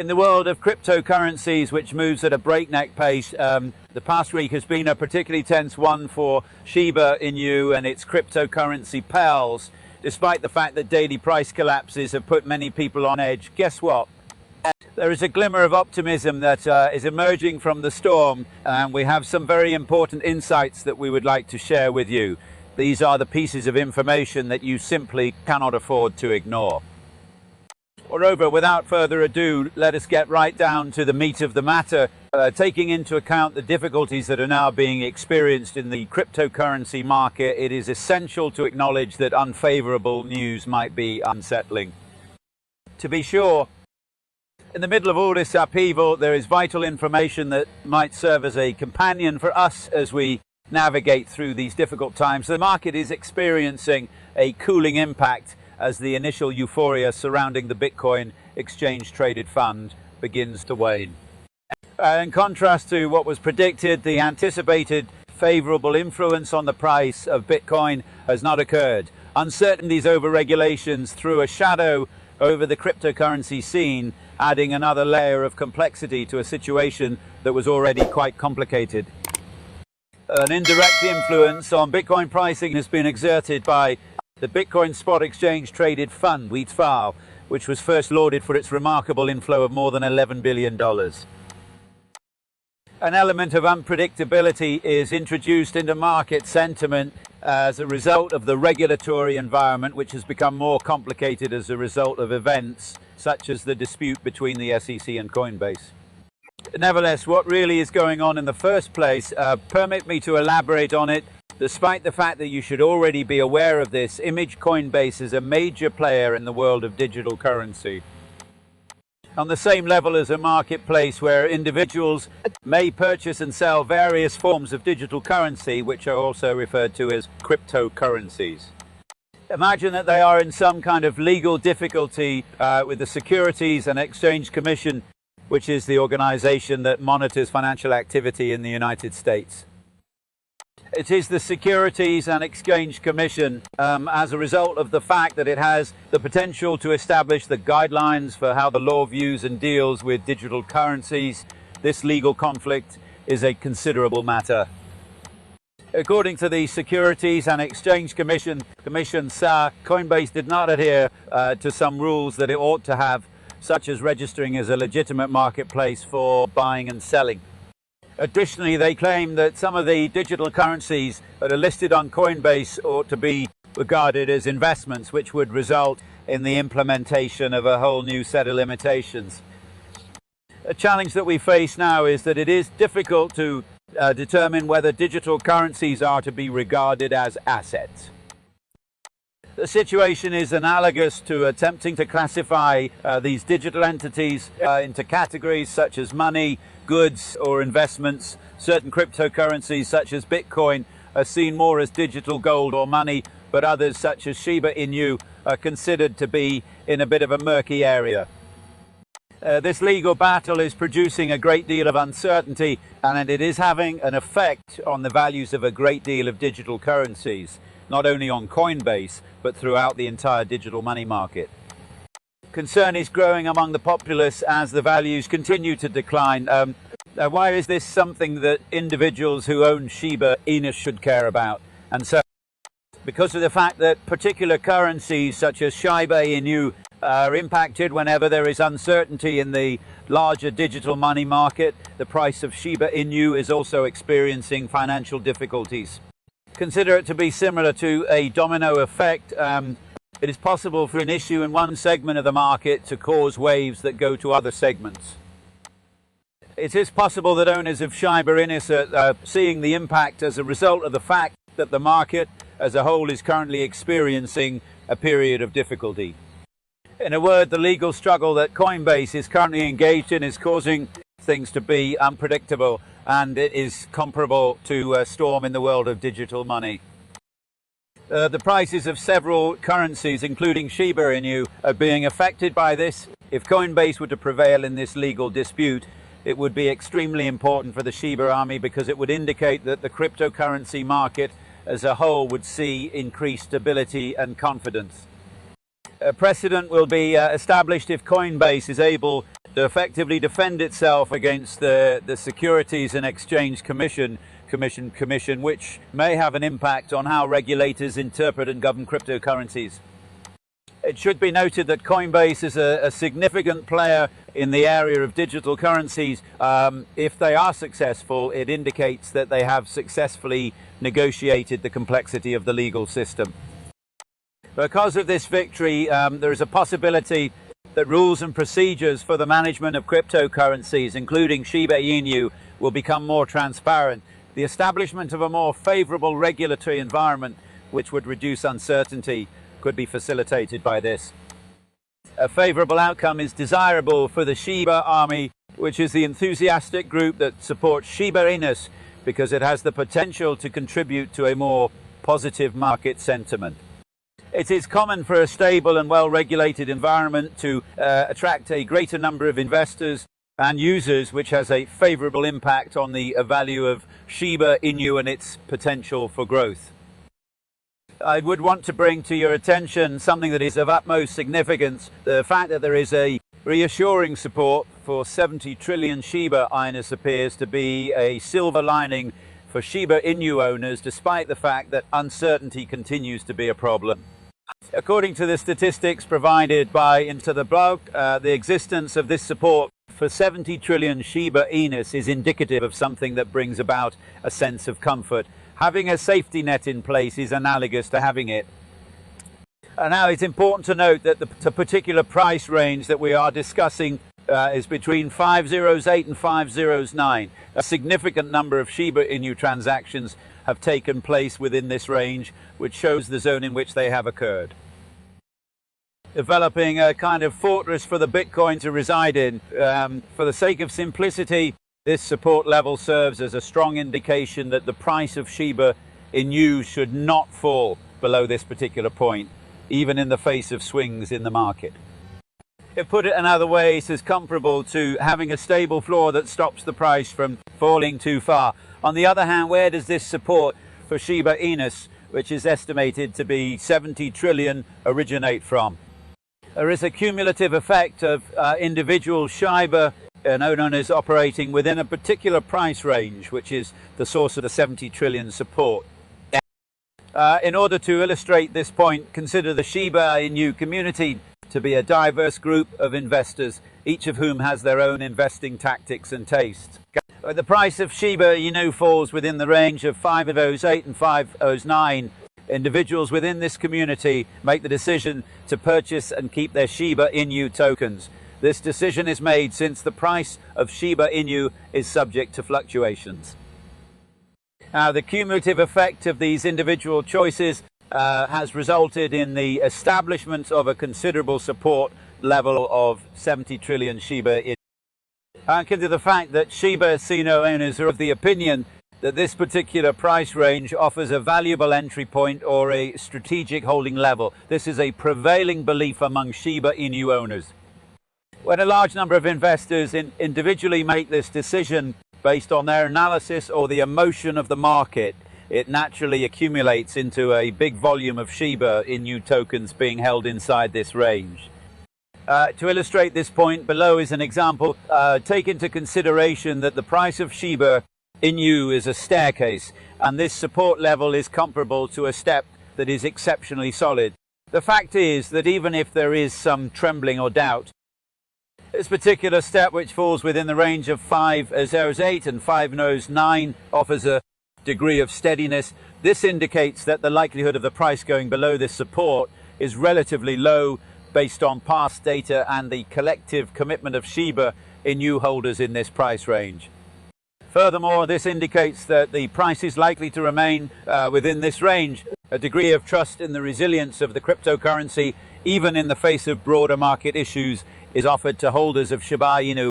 In the world of cryptocurrencies, which moves at a breakneck pace, the past week has been a particularly tense one for Shiba Inu and its cryptocurrency pals. Despite the fact that daily price collapses have put many people on edge, guess what? There is a glimmer of optimism that is emerging from the storm, and we have some very important insights that we would like to share with you. These are the pieces of information that you simply cannot afford to ignore. Moreover, without further ado, let us get right down to the meat of the matter, taking into account the difficulties that are now being experienced in the cryptocurrency market. It is essential to acknowledge that unfavorable news might be unsettling. To be sure, in the middle of all this upheaval, there is vital information that might serve as a companion for us as we navigate through these difficult times. The market is experiencing a cooling impact as the initial euphoria surrounding the Bitcoin exchange-traded fund begins to wane. In contrast to what was predicted, the anticipated favorable influence on the price of Bitcoin has not occurred. Uncertainties over regulations threw a shadow over the cryptocurrency scene, adding another layer of complexity to a situation that was already quite complicated. An indirect influence on Bitcoin pricing has been exerted by the Bitcoin spot exchange traded fund, WheatFile, which was first lauded for its remarkable inflow of more than $11 billion. An element of unpredictability is introduced into market sentiment as a result of the regulatory environment, which has become more complicated as a result of events such as the dispute between the SEC and Coinbase. Nevertheless, what really is going on in the first place, permit me to elaborate on it. Despite the fact that you should already be aware of this, Coinbase is a major player in the world of digital currency. On the same level as a marketplace where individuals may purchase and sell various forms of digital currency, which are also referred to as cryptocurrencies. Imagine that they are in some kind of legal difficulty with the Securities and Exchange Commission, which is the organization that monitors financial activity in the United States. It is the Securities and Exchange Commission, as a result of the fact that it has the potential to establish the guidelines for how the law views and deals with digital currencies. This legal conflict is a considerable matter. According to the Securities and Exchange Commission, Coinbase did not adhere to some rules that it ought to have, such as registering as a legitimate marketplace for buying and selling. Additionally, they claim that some of the digital currencies that are listed on Coinbase ought to be regarded as investments, which would result in the implementation of a whole new set of limitations. A challenge that we face now is that it is difficult to determine whether digital currencies are to be regarded as assets. The situation is analogous to attempting to classify these digital entities into categories such as money, goods or investments. Certain cryptocurrencies such as Bitcoin are seen more as digital gold or money, but others such as Shiba Inu are considered to be in a bit of a murky area. This legal battle is producing a great deal of uncertainty, and it is having an effect on the values of a great deal of digital currencies, not only on Coinbase, but throughout the entire digital money market. Concern is growing among the populace as the values continue to decline. Why is this something that individuals who own Shiba Inu should care about? And so, because of the fact that particular currencies such as Shiba Inu are impacted whenever there is uncertainty in the larger digital money market, the price of Shiba Inu is also experiencing financial difficulties. Consider it to be similar to a domino effect. It is possible for an issue in one segment of the market to cause waves that go to other segments. It is possible that owners of Shiba Inu are seeing the impact as a result of the fact that the market as a whole is currently experiencing a period of difficulty. In a word, the legal struggle that Coinbase is currently engaged in is causing things to be unpredictable, and it is comparable to a storm in the world of digital money. The prices of several currencies, including Shiba Inu, are being affected by this. If Coinbase were to prevail in this legal dispute, it would be extremely important for the Shiba army, because it would indicate that the cryptocurrency market as a whole would see increased stability and confidence. A precedent will be established if Coinbase is able to effectively defend itself against the Securities and Exchange Commission, which may have an impact on how regulators interpret and govern cryptocurrencies. It should be noted that Coinbase is a significant player in the area of digital currencies. If they are successful, it indicates that they have successfully negotiated the complexity of the legal system. Because of this victory, there is a possibility that rules and procedures for the management of cryptocurrencies, including Shiba Inu, will become more transparent. The establishment of a more favorable regulatory environment, which would reduce uncertainty, could be facilitated by this. A favorable outcome is desirable for the Shiba army, which is the enthusiastic group that supports Shiba Inu, because it has the potential to contribute to a more positive market sentiment. It is common for a stable and well-regulated environment to attract a greater number of investors and users, which has a favorable impact on the value of Shiba Inu and its potential for growth. I would want to bring to your attention something that is of utmost significance: the fact that there is a reassuring support for 70 trillion Shiba Inus appears to be a silver lining for Shiba Inu owners, despite the fact that uncertainty continues to be a problem. According to the statistics provided by Into the Blog, the existence of this support for 70 trillion Shiba Inus is indicative of something that brings about a sense of comfort. Having a safety net in place is analogous to having it. Now, it's important to note that the particular price range that we are discussing is between 508 and 509. A significant number of Shiba Inu transactions have taken place within this range, which shows the zone in which they have occurred. Developing a kind of fortress for the Bitcoin to reside in. For the sake of simplicity, this support level serves as a strong indication that the price of Shiba Inu should not fall below this particular point, even in the face of swings in the market. If put it another way, it is comparable to having a stable floor that stops the price from falling too far. On the other hand, where does this support for Shiba Inu, which is estimated to be 70 trillion, originate from? There is a cumulative effect of individual Shiba known as operating within a particular price range, which is the source of the 70 trillion support. In order to illustrate this point, consider the Shiba Inu community to be a diverse group of investors, each of whom has their own investing tactics and tastes. The price of Shiba Inu falls within the range of 508 and 509. Individuals within this community make the decision to purchase and keep their Shiba Inu tokens. This decision is made since the price of Shiba Inu is subject to fluctuations. Now, the cumulative effect of these individual choices has resulted in the establishment of a considerable support level of 70 trillion Shiba Inu. Consider the fact that Shiba Inu owners are of the opinion that this particular price range offers a valuable entry point or a strategic holding level. This is a prevailing belief among Shiba Inu owners. When a large number of investors individually make this decision based on their analysis or the emotion of the market, it naturally accumulates into a big volume of Shiba Inu tokens being held inside this range. To illustrate this point, below is an example. Take into consideration that the price of Shiba Inu is a staircase, and this support level is comparable to a step that is exceptionally solid. The fact is that even if there is some trembling or doubt, this particular step, which falls within the range of 508 and 509, offers a degree of steadiness. This indicates that the likelihood of the price going below this support is relatively low based on past data and the collective commitment of Shiba Inu holders in this price range. Furthermore, this indicates that the price is likely to remain within this range. A degree of trust in the resilience of the cryptocurrency, even in the face of broader market issues, is offered to holders of Shiba Inu.